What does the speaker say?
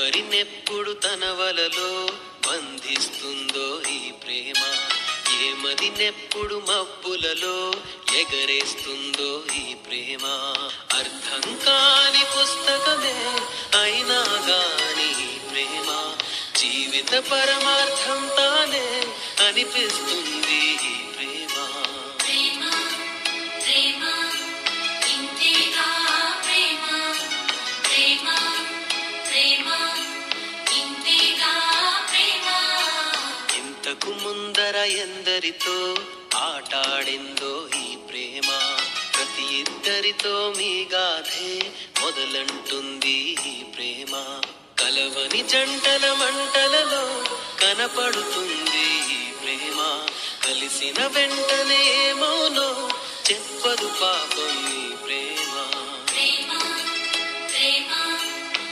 ఎవరినెప్పుడు తన వలలో బంధిస్తుందో ఈ ప్రేమ, ఏమదినెప్పుడు మబ్బులలో ఎగరేస్తుందో ఈ ప్రేమ. అర్థం కాని పుస్తకమే అయినా గాని ఈ ప్రేమ జీవిత పరమార్థం తానే అనిపిస్తుంది ఈ ప్రేమ. ప్రేమ ప్రేమ ఇంతేగా ప్రేమ, ప్రేమ ప్రేమ ఇంతేగా ప్రేమ. ఇంతకు ముందర ఎందరితో ఆటాడిందో ఈ ప్రేమ, ప్రతి ఇద్దరితో మీ గాథే మొదలంటుంది ఈ ప్రేమ. కలవని జంటల మంటలలో కనపడుతుంది ఈ ప్రేమ, కలిసిన వెంటనే ఏమోనో చెప్పదు పాపం